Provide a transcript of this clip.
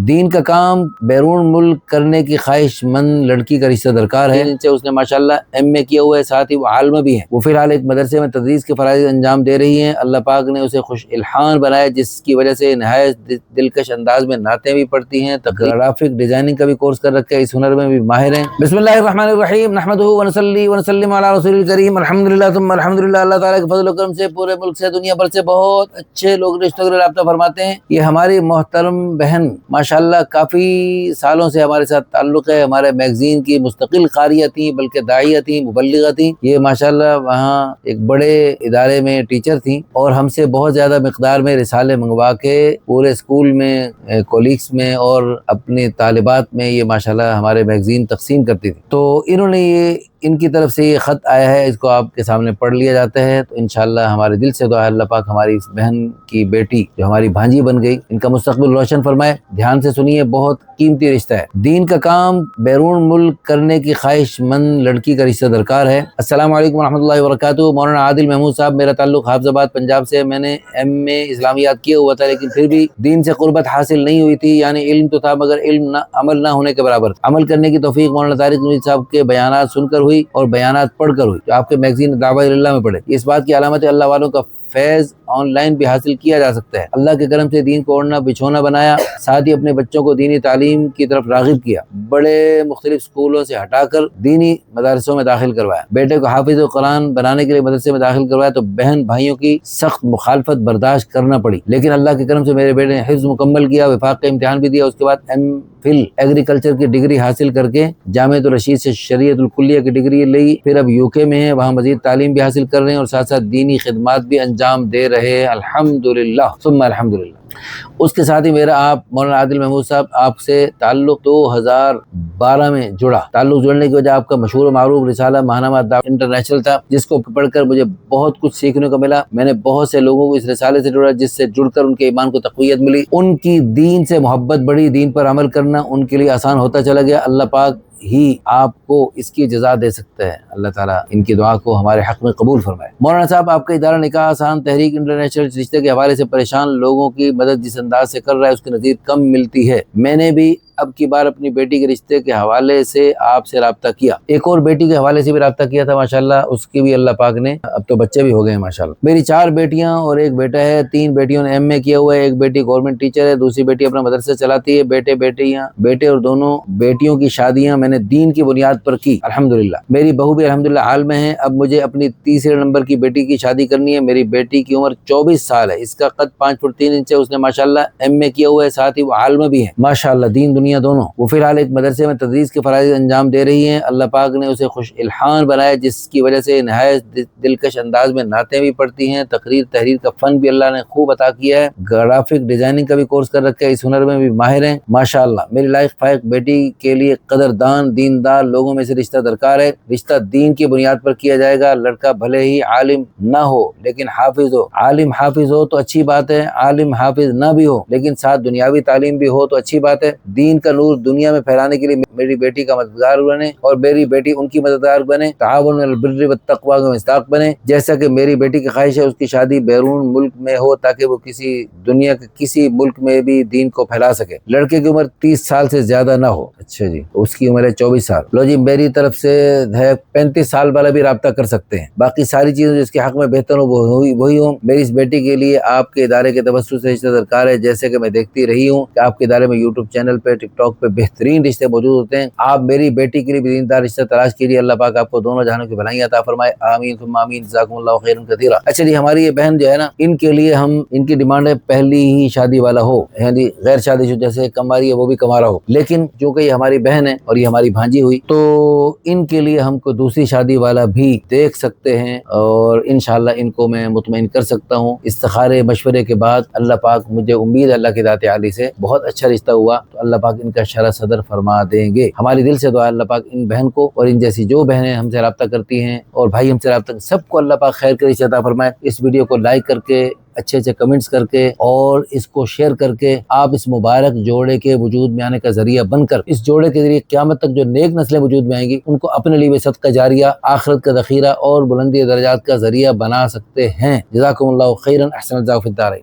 دین کا کام بیرون ملک کرنے کی خواہش مند لڑکی کا رشتہ درکار ہے، جن سے اس نے ماشاءاللہ ایم اے کیا ہوا ہے، ساتھ ہی وہ عالمہ بھی ہیں۔ وہ فی الحال ایک مدرسے میں تدریس کے فرائض انجام دے رہی ہیں۔ اللہ پاک نے اسے خوش الحان بنایا، جس کی وجہ سے نہایت دلکش انداز میں نعتیں بھی پڑھتی ہیں، گرافک ڈیزائننگ کا بھی کورس کر رکھا ہے، اس ہنر میں بھی ماہر ہیں۔ بسم اللہ الرحمن الرحیم، نحمدہ ونصلی ونسلم علی رسول الکریم، الحمدللہ ثم الحمدللہ۔ اللہ تعالیٰ کے فضل و کرم سے پورے ملک سے، دنیا بھر سے بہت اچھے لوگ رشتوں کے رابطہ فرماتے ہیں۔ یہ ہماری محترم بہن ماشاءاللہ کافی سالوں سے ہمارے ساتھ تعلق ہے، ہمارے میگزین کی مستقل قاریہ تھیں، بلکہ داعیہ تھیں، مبلغہ تھیں۔ یہ ماشاءاللہ وہاں ایک بڑے ادارے میں ٹیچر تھیں اور ہم سے بہت زیادہ مقدار میں رسالے منگوا کے پورے اسکول میں، کولیگس میں اور اپنی طالبات میں یہ ماشاءاللہ ہمارے میگزین تقسیم کرتی تھی۔ تو انہوں نے ان کی طرف سے یہ خط آیا ہے، اس کو آپ کے سامنے پڑھ لیا جاتا ہے۔ تو انشاءاللہ ہمارے دل سے دعا ہے اللہ پاک ہماری اس بہن کی بیٹی جو ہماری بھانجی بن گئی، ان کا مستقبل روشن فرمائے۔ دھیان سے سنیے، بہت قیمتی رشتہ ہے۔ دین کا کام بیرون ملک کرنے کی خواہش مند لڑکی کا رشتہ درکار ہے۔ السلام علیکم ورحمۃ اللہ وبرکاتہ۔ مولانا عادل محمود صاحب، میرا تعلق حافظ آباد پنجاب سے۔ میں نے ایم اے اسلامیات کیا ہوا تھا، لیکن پھر بھی دین سے قربت حاصل نہیں ہوئی تھی، یعنی علم تو تھا مگر علم عمل نہ ہونے کے برابر۔ عمل کرنے کی توفیق مولانا طارق نوری صاحب کے بیانات سن کر ہوئی اور بیانات پڑھ کر ہوئی، جو آپ کے میگزین دعویٰ اللہ میں پڑھے۔ اس بات کی علامت ہے اللہ والوں کا فیض آن لائن بھی حاصل کیا جا سکتا ہے۔ اللہ کے کرم سے دین کو اوڑھنا بچھونا بنایا، ساتھ ہی اپنے بچوں کو دینی تعلیم کی طرف راغب کیا، بڑے مختلف اسکولوں سے ہٹا کر دینی مدارسوں میں داخل کروایا۔ بیٹے کو حافظ قرآن بنانے کے لیے مدرسے میں داخل کروایا تو بہن بھائیوں کی سخت مخالفت برداشت کرنا پڑی، لیکن اللہ کے کرم سے میرے بیٹے نے حفظ مکمل کیا، وفاق کا امتحان بھی دیا۔ اس کے بعد ایم فل ایگریکلچر کی ڈگری حاصل کر کے جامعۃ الرشید سے شریعت الکلیہ کی ڈگری لی۔ پھر اب یو کے میں ہیں، وہاں مزید تعلیم بھی حاصل کر رہے ہیں اور ساتھ ساتھ دینی خدمات بھی انجام دے رہے ہیں، الحمدللہ ثم الحمدللہ۔ اس کے ساتھ ہی میرا آپ مولانا عادل محمود صاحب آپ سے تعلق 2012 میں جڑا۔ تعلق جڑنے کی وجہ آپ کا مشہور و معروف رسالہ ماہنامہ دعوت انٹرنیشنل تھا، جس کو پڑھ کر مجھے بہت کچھ سیکھنے کو ملا۔ میں نے بہت سے لوگوں کو اس رسالے سے جڑا، جس سے جڑ کر ان کے ایمان کو تقویت ملی، ان کی دین سے محبت بڑھی، دین پر عمل کرنا ان کے لیے آسان ہوتا چلا گیا۔ اللہ پاک ہی آپ کو اس کی جزا دے سکتا ہے، اللہ تعالیٰ ان کی دعا کو ہمارے حق میں قبول فرمائے۔ مولانا صاحب، آپ کا ادارہ نکاح آسان تحریک انٹرنیشنل رشتے کے حوالے سے پریشان لوگوں کی مدد جس انداز سے کر رہا ہے، اس کی نظیر کم ملتی ہے۔ میں نے بھی اب کی بار اپنی بیٹی کے رشتے کے حوالے سے آپ سے رابطہ کیا، ایک اور بیٹی کے حوالے سے بھی رابطہ کیا تھا، ماشاءاللہ اس کی بھی اللہ پاک نے، اب تو بچے بھی ہو گئے ہیں ماشاءاللہ۔ میری 4 بیٹیاں اور ایک بیٹا ہے، 3 بیٹیوں نے ایم اے کیا ہوا ہے، ایک بیٹی گورنمنٹ ٹیچر ہے، دوسری بیٹی اپنا مدرسہ چلاتی ہے۔ بیٹے اور دونوں بیٹیوں کی شادیاں میں نے دین کی بنیاد پر کی، الحمدللہ۔ میری بہو بھی الحمدللہ عالمہ ہے۔ اب مجھے اپنی تیسرے نمبر کی بیٹی کی شادی کرنی ہے۔ میری بیٹی کی عمر 24 سال ہے، اس کا قد 5 فٹ 3 انچ ہے، اس نے ماشاءاللہ ایم اے کیا ہوا ہے، ساتھ ہی وہ عالمہ بھی ہے، ماشاءاللہ دین دنیا دونوں۔ وہ فی الحال ایک مدرسے میں تدریس کے فرائض انجام دے رہی ہیں۔ اللہ پاک نے اسے خوش الحان بنایا، جس کی وجہ سے نہایت دلکش انداز میں نعتیں بھی پڑھتی ہیں، تحریر کا فن بھی اللہ نے خوب عطا کیا ہے، گرافک ڈیزائننگ کا بھی کورس کر رکھا ہے، اس ہنر میں بھی ماہر ہیں ماشاءاللہ۔ میری لائق فائق بیٹی کے لیے قدردان دیندار لوگوں میں سے رشتہ درکار ہے۔ رشتہ دین کی بنیاد پر کیا جائے گا۔ لڑکا بھلے ہی عالم نہ ہو لیکن حافظ ہو، عالم حافظ ہو تو اچھی بات ہے، عالم حافظ نہ بھی ہو لیکن ساتھ دنیاوی تعلیم بھی ہو تو اچھی بات ہے۔ دین کا نور دنیا میں پھیلانے کے لیے میری بیٹی کا مددگار بنے اور میری بیٹی ان کی مددگار بنے، تعاون علی البر والتقوی کا مصداق بنے۔ جیسا کہ میری بیٹی کی خواہش ہے اس کی شادی بیرون ملک میں ہو تاکہ وہ دنیا کے کسی ملک میں بھی دین کو پھیلا سکے۔ لڑکے کی عمر 30 سال سے زیادہ نہ ہو۔ اچھا جی، اس کی عمر ہے 24 سال۔ لو جی، میری طرف سے ہے 35 سال والا بھی رابطہ کر سکتے ہیں۔ باقی ساری چیزیں جس کے حق میں بہتر ہوں وہی ہوں۔ میری اس بیٹی کے لیے آپ کے ادارے کے توسط سے رشتہ درکار ہے، جیسے کہ میں دیکھتی رہی ہوں کہ آپ کے ادارے میں یوٹیوب چینل پہ، ٹک ٹاک پہ بہترین رشتے موجود ہوتے ہیں۔ آپ میری بیٹی کے لیے بھی دیندار رشتہ تلاش کیجیے، اللہ پاک آپ کو دونوں جہانوں کی بھلائیاں عطا فرمائے، آمین ثم آمین، جزاکم اللہ خیرا کثیرا۔ اچھا جی، ہماری یہ بہن جو ہے نا، ان کے لیے ان کی ڈیمانڈ ہے پہلی ہی شادی والا ہو، یعنی غیر شادی شدہ جیسے کماری ہے وہ بھی کمارا ہو، لیکن چونکہ یہ ہماری بہن ہے اور یہ ہماری بھانجی ہوئی تو ان کے لیے ہم کو دوسری شادی والا بھی دیکھ سکتے ہیں اور انشاءاللہ ان کو میں مطمئن کر سکتا ہوں۔ استخارے مشورے کے بعد اللہ پاک، مجھے امید ہے اللہ کی ذات عالی سے بہت اچھا رشتہ ہوا تو اللہ پاک ان کا شرح صدر فرما دیں گے۔ ہماری دل سے دعا ہے اللہ پاک ان بہن کو اور ان جیسی جو بہنیں ہم سے رابطہ کرتی ہیں اور بھائی ہم سے رابطہ، سب کو اللہ پاک خیر کے رشتہ عطا فرمائے۔ اس ویڈیو کو لائک کر کے، اچھے کمنٹس کر کے اور اس کو شیئر کر کے آپ اس مبارک جوڑے کے وجود میں آنے کا ذریعہ بن کر اس جوڑے کے ذریعے قیامت تک جو نیک نسلیں وجود میں آئیں گی ان کو اپنے لیے صدقہ جاریہ، آخرت کا ذخیرہ اور بلندی درجات کا ذریعہ بنا سکتے ہیں۔ جزاکم اللہ خیرا، احسن الجزاء فی الدارین۔